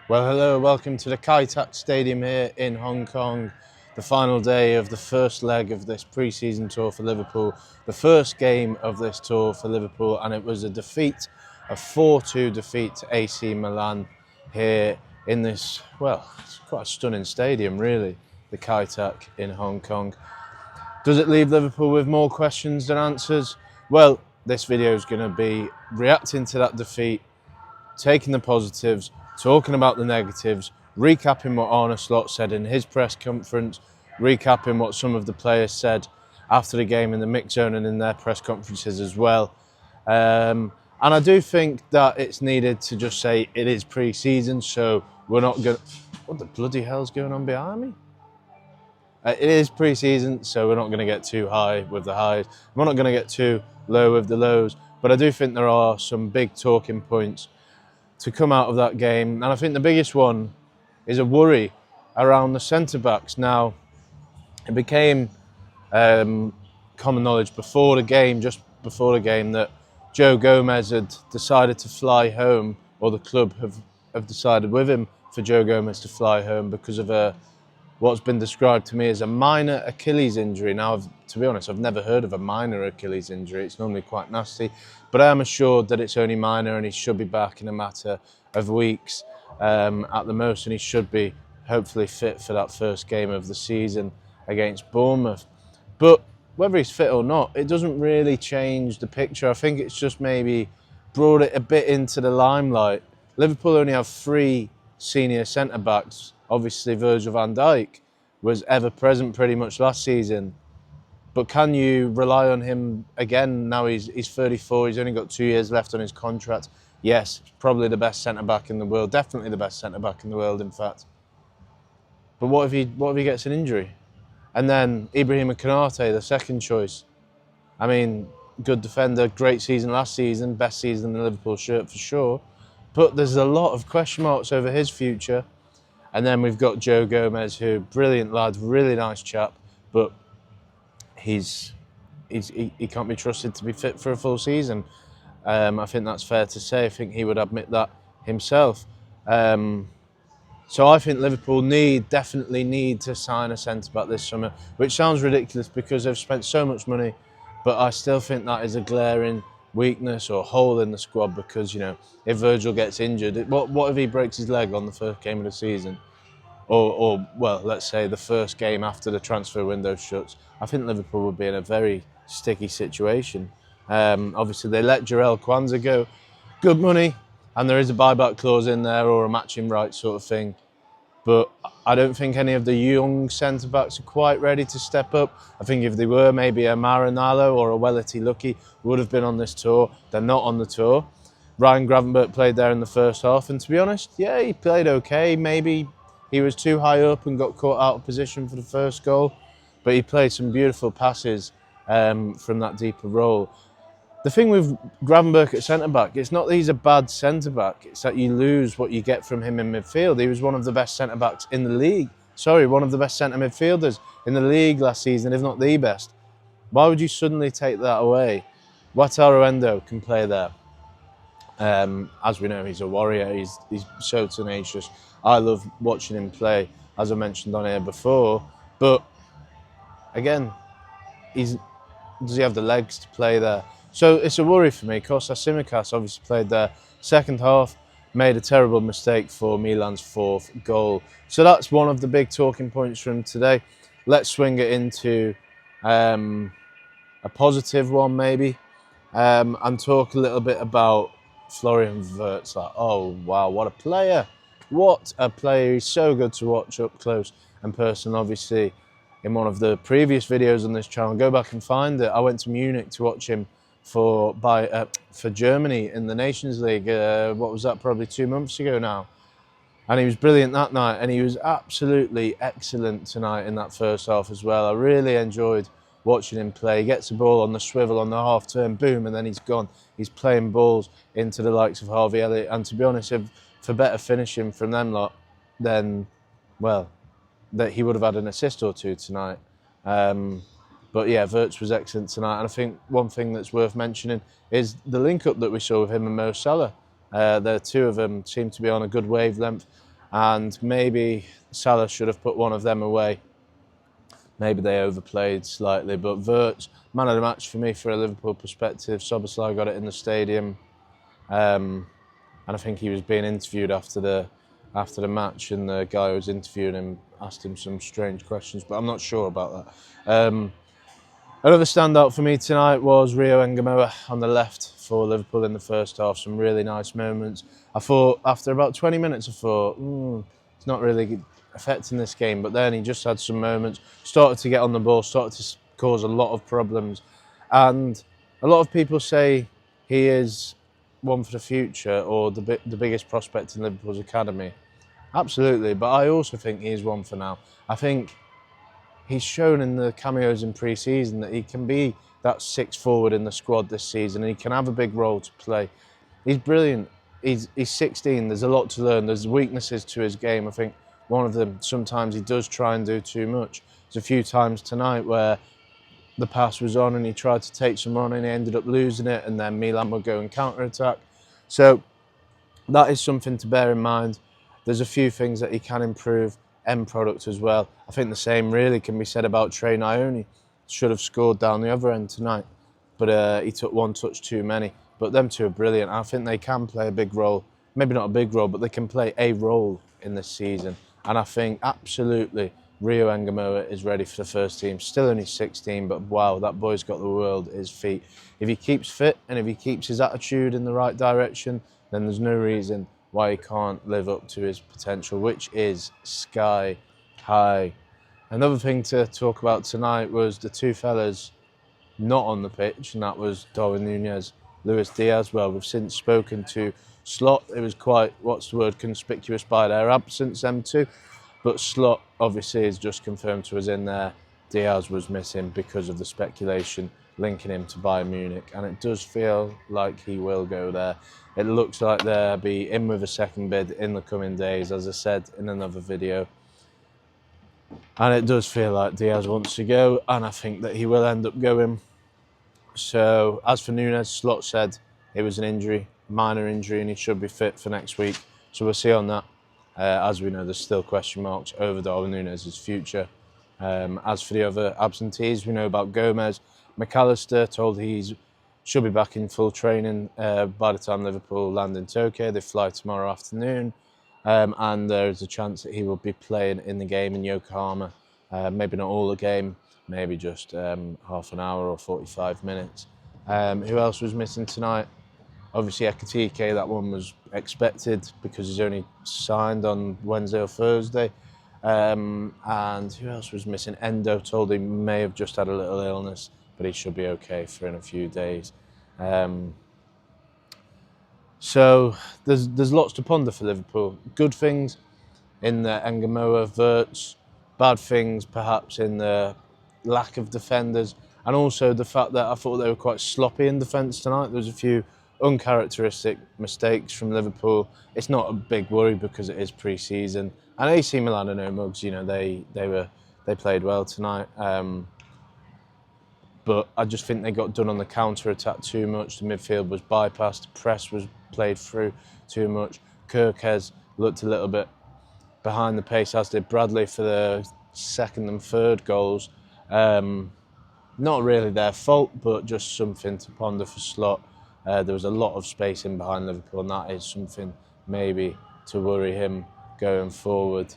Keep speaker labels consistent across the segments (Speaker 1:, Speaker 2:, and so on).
Speaker 1: Well, hello, welcome to the Kai Tak Stadium here in Hong Kong. The final day of the first leg of this pre-season tour for Liverpool. The first game of this tour for Liverpool, and it was a 4-2 defeat to AC Milan here in this, well, it's quite a stunning stadium really, the Kai Tak in Hong Kong. Does it leave Liverpool with more questions than answers? Well, this video is going to be reacting to that defeat, taking the positives, talking about the negatives, recapping what Arne Slot said in his press conference, recapping what some of the players said after the game in the mix zone and in their press conferences as well. And I do think that it's needed to just say it is pre-season, so we're not going to... What the bloody hell's going on behind me? It is pre-season, so we're not going to get too high with the highs. We're not going to get too low with the lows, but I do think there are some big talking points to come out of that game, and I think the biggest one is a worry around the centre-backs. Now, it became common knowledge before the game, just before the game, that Joe Gomez had decided to fly home, or the club have decided with him for Joe Gomez to fly home because of what's been described to me as a minor Achilles injury. Now, to be honest, I've never heard of a minor Achilles injury. It's normally quite nasty, but I am assured that it's only minor and he should be back in a matter of weeks at the most, and he should be hopefully fit for that first game of the season against Bournemouth. But whether he's fit or not, it doesn't really change the picture. I think it's just maybe brought it a bit into the limelight. Liverpool only have 3 senior centre-backs. Obviously, Virgil van Dijk was ever present pretty much last season. But can you rely on him again? Now he's 34, he's only got 2 years left on his contract. Yes, probably the best centre-back in the world, definitely the best centre-back in the world, in fact. But what if he gets an injury? And then Ibrahim Konate, the second choice. I mean, good defender, great season last season, best season in the Liverpool shirt for sure. But there's a lot of question marks over his future. And then we've got Joe Gomez, who, brilliant lad, really nice chap, but he can't be trusted to be fit for a full season. I think that's fair to say. I think he would admit that himself. So I think Liverpool definitely need to sign a centre-back this summer, which sounds ridiculous because they've spent so much money, but I still think that is a glaring weakness or hole in the squad because, you know, if Virgil gets injured, what if he breaks his leg on the first game of the season? Or well, let's say the first game after the transfer window shuts. I think Liverpool would be in a very sticky situation. Obviously, they let Jarell Kwanzaa go. Good money, and there is a buyback clause in there or a matching right sort of thing. But I don't think any of the young centre-backs are quite ready to step up. I think if they were, maybe a Maranello or a Welity Lucky would have been on this tour. They're not on the tour. Ryan Gravenberch played there in the first half, and to be honest, yeah, he played okay. Maybe he was too high up and got caught out of position for the first goal, but he played some beautiful passes from that deeper role. The thing with Gravenberch at centre-back, it's not that he's a bad centre-back, it's that you lose what you get from him in midfield. He was one of the best centre-backs in the league. Sorry, one of the best centre midfielders in the league last season, if not the best. Why would you suddenly take that away? Wataru Endo can play there. As we know, he's a warrior, he's so tenacious. I love watching him play, as I mentioned on here before. But, again, does he have the legs to play there? So it's a worry for me. Kostas Tsimikas obviously played there. Second half, made a terrible mistake for Milan's 4th goal. So that's one of the big talking points from today. Let's swing it into a positive one maybe, and talk a little bit about Florian Wirtz. Oh wow, what a player! What a player! He's so good to watch up close and personal. Obviously, in one of the previous videos on this channel, go back and find it. I went to Munich to watch him for Germany in the Nations League. What was that? Probably 2 months ago now. And he was brilliant that night, and he was absolutely excellent tonight in that first half as well. I really enjoyed watching him play. He gets the ball on the swivel on the half turn, boom, and then he's gone. He's playing balls into the likes of Harvey Elliott. And to be honest, for better finishing from them lot, then, well, that he would have had an assist or two tonight. But yeah, Wirtz was excellent tonight. And I think one thing that's worth mentioning is the link-up that we saw with him and Mo Salah. The two of them seem to be on a good wavelength. and maybe Salah should have put one of them away. Maybe they overplayed slightly, but Wirtz, man of the match for me for a Liverpool perspective. Szoboszlai got it in the stadium, and I think he was being interviewed after the match, and the guy who was interviewing him asked him some strange questions, but I'm not sure about that. Another standout for me tonight was Rio Ngumoha on the left for Liverpool in the first half. Some really nice moments. I thought after about 20 minutes, I thought, it's not really affecting this game. But then he just had some moments, started to get on the ball, started to cause a lot of problems. And a lot of people say he is one for the future or the biggest prospect in Liverpool's academy. Absolutely, but I also think he is one for now. I think he's shown in the cameos in pre-season that he can be that sixth forward in the squad this season, and he can have a big role to play. He's brilliant. He's 16. There's a lot to learn. There's weaknesses to his game. I think one of them, sometimes he does try and do too much. There's a few times tonight where the pass was on and he tried to take some on and he ended up losing it, and then Milan would go and counter-attack. So that is something to bear in mind. There's a few things that he can improve. End product as well. I think the same really can be said about Trey Nyoni. Should have scored down the other end tonight, but he took one touch too many. But them two are brilliant. I think they can play a big role. Maybe not a big role, but they can play a role in this season. And I think absolutely Rio Ngumoha is ready for the first team. Still only 16, but wow, that boy's got the world at his feet. If he keeps fit and if he keeps his attitude in the right direction, then there's no reason why he can't live up to his potential, which is sky high. Another thing to talk about tonight was the two fellas not on the pitch, and that was Darwin Núñez, Luis Diaz. Well, we've since spoken to Slot. It was quite, conspicuous by their absence, them two. But Slot obviously is just confirmed to us in there. Diaz was missing because of the speculation linking him to Bayern Munich, and it does feel like he will go there. It looks like they'll be in with a second bid in the coming days, as I said in another video. And it does feel like Diaz wants to go, and I think that he will end up going. So, as for Núñez, Slot said it was an injury, minor injury, and he should be fit for next week. So we'll see on that. As we know, there's still question marks over Darwin Núñez's future. As for the other absentees, we know about Gomez. McAllister told he should be back in full training by the time Liverpool land in Tokyo. They fly tomorrow afternoon, and there's a chance that he will be playing in the game in Yokohama. Maybe not all the game, maybe just half an hour or 45 minutes. Who else was missing tonight? Obviously Ekitike, that one was expected because he's only signed on Wednesday or Thursday. And who else was missing? Endo told he may have just had a little illness, but he should be okay for in a few days. So there's lots to ponder for Liverpool. Good things in the Ngumoha, Wirtz, bad things perhaps in the lack of defenders, and also the fact that I thought they were quite sloppy in defence tonight. There was a few uncharacteristic mistakes from Liverpool. It's not a big worry because it is pre-season, and AC Milan are no mugs. You know, they played well tonight. But I just think they got done on the counter-attack too much. The midfield was bypassed, the press was played through too much. Kirkes looked a little bit behind the pace, as did Bradley for the second and third goals. Not really their fault, but just something to ponder for Slot. There was a lot of space in behind Liverpool, and that is something maybe to worry him going forward.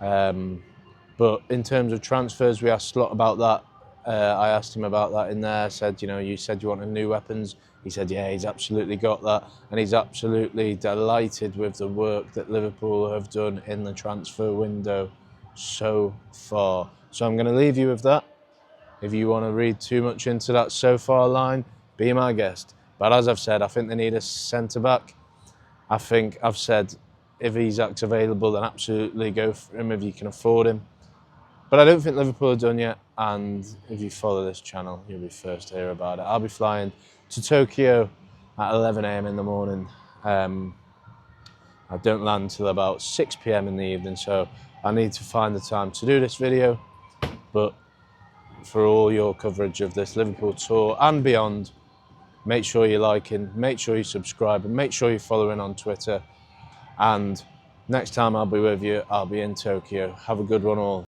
Speaker 1: But in terms of transfers, we asked Slot about that. I asked him about that in there. I said, you said you wanted new weapons. He said, yeah, he's absolutely got that. And he's absolutely delighted with the work that Liverpool have done in the transfer window so far. So I'm going to leave you with that. If you want to read too much into that so far line, be my guest. But as I've said, I think they need a centre-back. I think I've said if Isak's available, then absolutely go for him if you can afford him. But I don't think Liverpool are done yet, and if you follow this channel, you'll be first to hear about it. I'll be flying to Tokyo at 11 a.m. in the morning. I don't land until about 6 p.m. in the evening, so I need to find the time to do this video. But for all your coverage of this Liverpool tour and beyond, make sure you're liking, make sure you subscribe, and make sure you're following on Twitter. And Next time I'll be with you, I'll be in Tokyo. Have a good one all.